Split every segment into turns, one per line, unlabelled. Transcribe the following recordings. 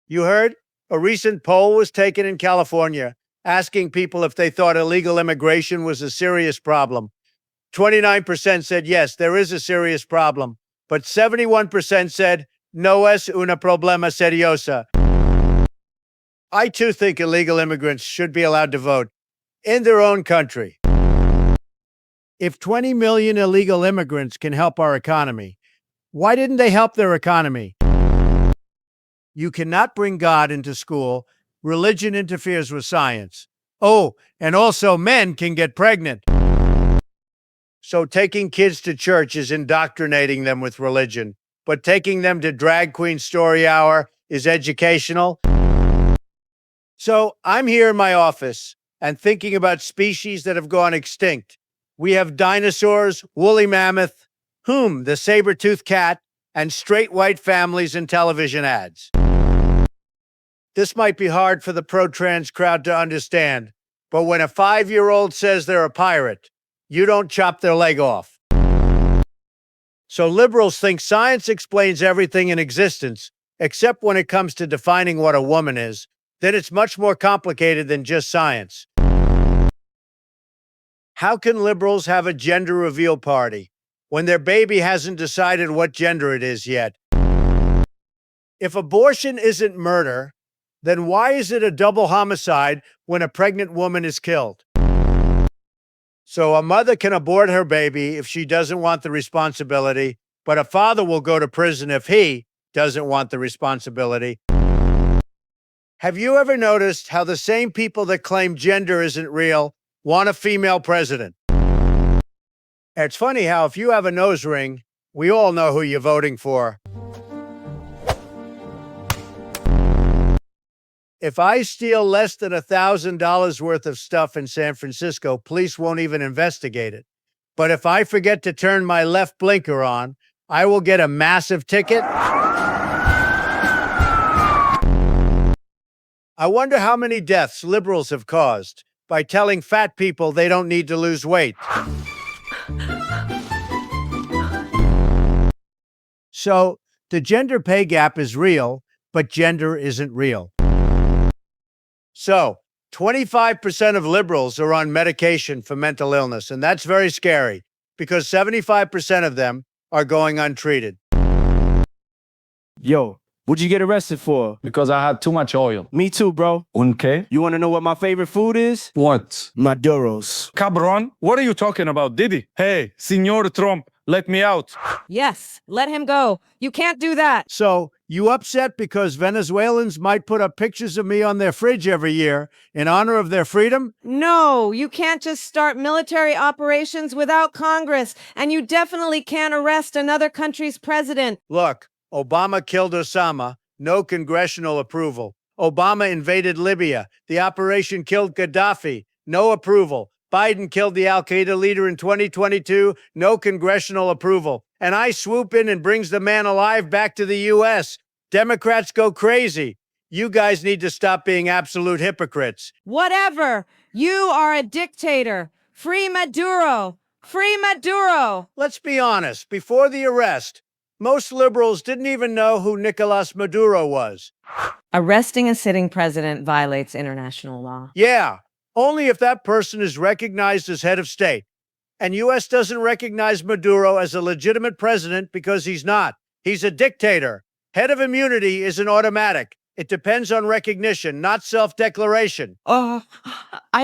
You heard? A recent poll was taken in California asking people if they thought illegal immigration was a serious problem. 29% said yes, there is a serious problem, but 71% said no es una problema seriosa. I too think illegal immigrants should be allowed to vote in their own country. If 20 million illegal immigrants can help our economy, why didn't they help their economy? You cannot bring God into school. Religion interferes with science. Oh, and also men can get pregnant. So taking kids to church is indoctrinating them with religion, but taking them to drag queen story hour is educational. So I'm here in my office and thinking about species that have gone extinct. We have dinosaurs, woolly mammoth, the saber-toothed cat, and straight white families in television ads. This might be hard for the pro-trans crowd to understand, but when a 5-year-old says they're a pirate, you don't chop their leg off. So liberals think science explains everything in existence, except when it comes to defining what a woman is. Then it's much more complicated than just science. How can liberals have a gender reveal party when their baby hasn't decided what gender it is yet? If abortion isn't murder, then why is it a double homicide when a pregnant woman is killed? So a mother can abort her baby if she doesn't want the responsibility, but a father will go to prison if he doesn't want the responsibility. Have you ever noticed how the same people that claim gender isn't real want a female president? It's funny how if you have a nose ring, we all know who you're voting for. If I steal less than $1,000 worth of stuff in San Francisco, police won't even investigate it. But if I forget to turn my left blinker on, I will get a massive ticket. I wonder how many deaths liberals have caused by telling fat people they don't need to lose weight. So, the gender pay gap is real, but gender isn't real. So, 25% of liberals are on medication for mental illness, and that's very scary because 75% of them are going untreated.
Yo, what'd you get arrested for?
Because I had too much oil.
Me too, bro.
Okay.
You want to know what my favorite food is?
What?
Maduros.
Cabron? What are you talking about, Diddy? Hey, Senor Trump, let me out.
Yes, let him go. You can't do that.
So, you upset because Venezuelans might put up pictures of me on their fridge every year in honor of their freedom?
No, you can't just start military operations without Congress, and you definitely can't arrest another country's president.
Look, Obama killed Osama, no congressional approval. Obama invaded Libya. The operation killed Gaddafi, no approval. Biden killed the al-Qaeda leader in 2022, no congressional approval. And I swoop in and brings the man alive back to the U.S. Democrats go crazy. You guys need to stop being absolute hypocrites.
Whatever. You are a dictator. Free Maduro. Free Maduro.
Let's be honest, before the arrest, most liberals didn't even know who Nicolas Maduro was.
Arresting a sitting president violates international law.
Yeah, only if that person is recognized as head of state. And U.S. doesn't recognize Maduro as a legitimate president because he's not. He's a dictator. Head of immunity isn't automatic. It depends on recognition, not self-declaration.
I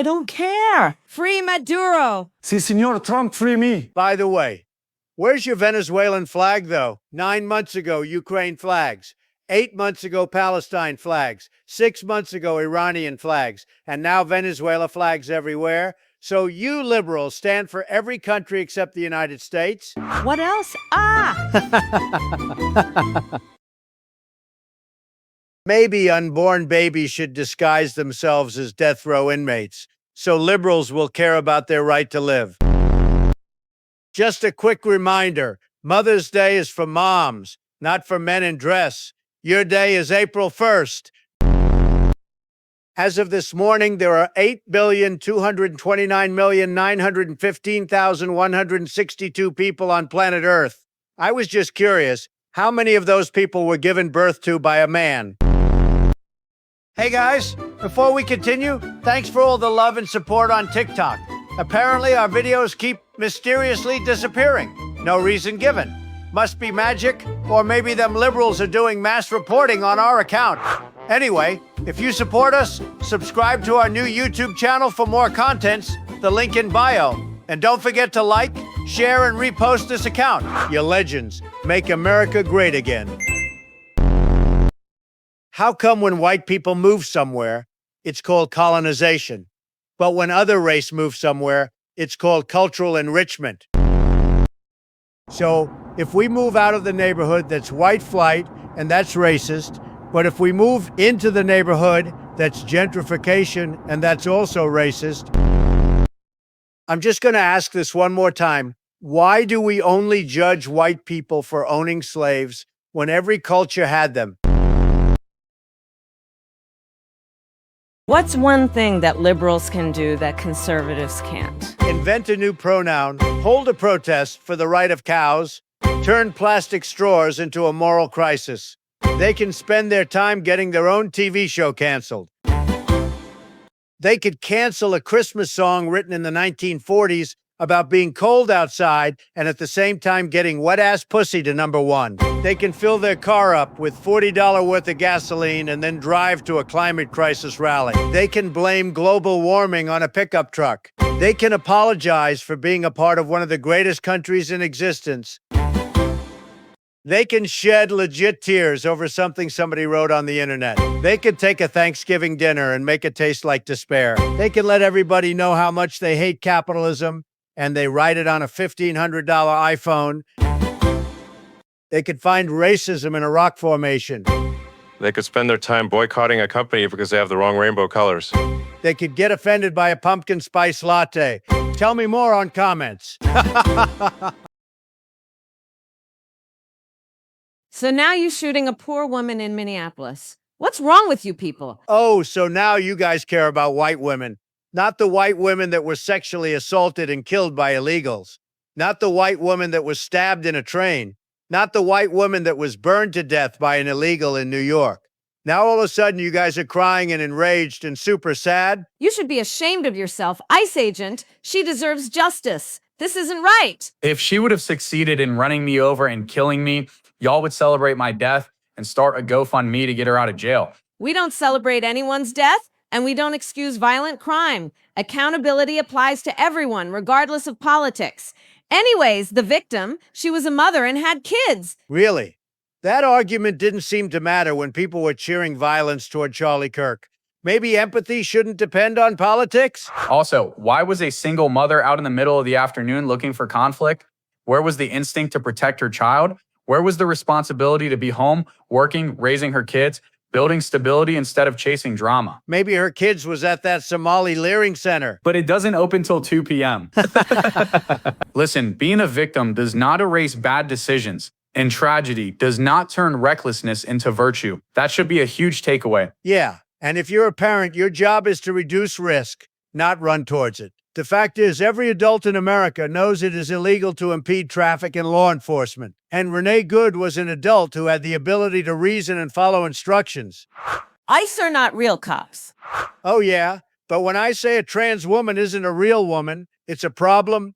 don't care. Free Maduro.
Si, Senor Trump, free me.
By the way, where's your Venezuelan flag, though? 9 months ago, Ukraine flags. 8 months ago, Palestine flags. 6 months ago, Iranian flags. And now Venezuela flags everywhere. So you liberals stand for every country except the United States.
What else?
Maybe unborn babies should disguise themselves as death row inmates, so liberals will care about their right to live. Just a quick reminder, Mother's Day is for moms, not for men in dress. Your day is April 1st. As of this morning, there are 8,229,915,162 people on planet Earth. I was just curious, how many of those people were given birth to by a man? Hey guys, before we continue, thanks for all the love and support on TikTok. Apparently, our videos keep mysteriously disappearing. No reason given. Must be magic, or maybe them liberals are doing mass reporting on our account. Anyway, if you support us, subscribe to our new YouTube channel for more contents, the link in bio. And don't forget to like, share, and repost this account. You legends. Make America great again. How come when white people move somewhere, it's called colonization, but when other race moves somewhere, it's called cultural enrichment? So, if we move out of the neighborhood, that's white flight, and that's racist. But if we move into the neighborhood, that's gentrification, and that's also racist. I'm just going to ask this one more time. Why do we only judge white people for owning slaves when every culture had them?
What's one thing that liberals can do that conservatives can't?
Invent a new pronoun, hold a protest for the right of cows, turn plastic straws into a moral crisis. They can spend their time getting their own TV show canceled. They could cancel a Christmas song written in the 1940s about being cold outside and at the same time getting wet-ass pussy to #1. They can fill their car up with $40 worth of gasoline and then drive to a climate crisis rally. They can blame global warming on a pickup truck. They can apologize for being a part of one of the greatest countries in existence. They can shed legit tears over something somebody wrote on the internet. They can take a Thanksgiving dinner and make it taste like despair. They can let everybody know how much they hate capitalism, and they write it on a $1,500 iPhone. They could find racism in a rock formation.
They could spend their time boycotting a company because they have the wrong rainbow colors.
They could get offended by a pumpkin spice latte. Tell me more on comments.
So now you're shooting a poor woman in Minneapolis. What's wrong with you people?
Oh, so now you guys care about white women. Not the white women that were sexually assaulted and killed by illegals. Not the white woman that was stabbed in a train. Not the white woman that was burned to death by an illegal in New York. Now all of a sudden you guys are crying and enraged and super sad?
You should be ashamed of yourself. ICE agent, she deserves justice. This isn't right.
If she would have succeeded in running me over and killing me, y'all would celebrate my death and start a GoFundMe to get her out of jail.
We don't celebrate anyone's death, and we don't excuse violent crime. Accountability applies to everyone, regardless of politics. Anyways, the victim, she was a mother and had kids.
Really? That argument didn't seem to matter when people were cheering violence toward Charlie Kirk. Maybe empathy shouldn't depend on politics?
Also, why was a single mother out in the middle of the afternoon looking for conflict? Where was the instinct to protect her child? Where was the responsibility to be home, working, raising her kids, building stability instead of chasing drama?
Maybe her kids was at that Somali Leering Center.
But it doesn't open till 2 p.m. Listen, being a victim does not erase bad decisions, and tragedy does not turn recklessness into virtue. That should be a huge takeaway.
Yeah, and if you're a parent, your job is to reduce risk, not run towards it. The fact is, every adult in America knows it is illegal to impede traffic and law enforcement. And Renee Good was an adult who had the ability to reason and follow instructions.
ICE are not real cops.
Oh, yeah, but when I say a trans woman isn't a real woman, it's a problem.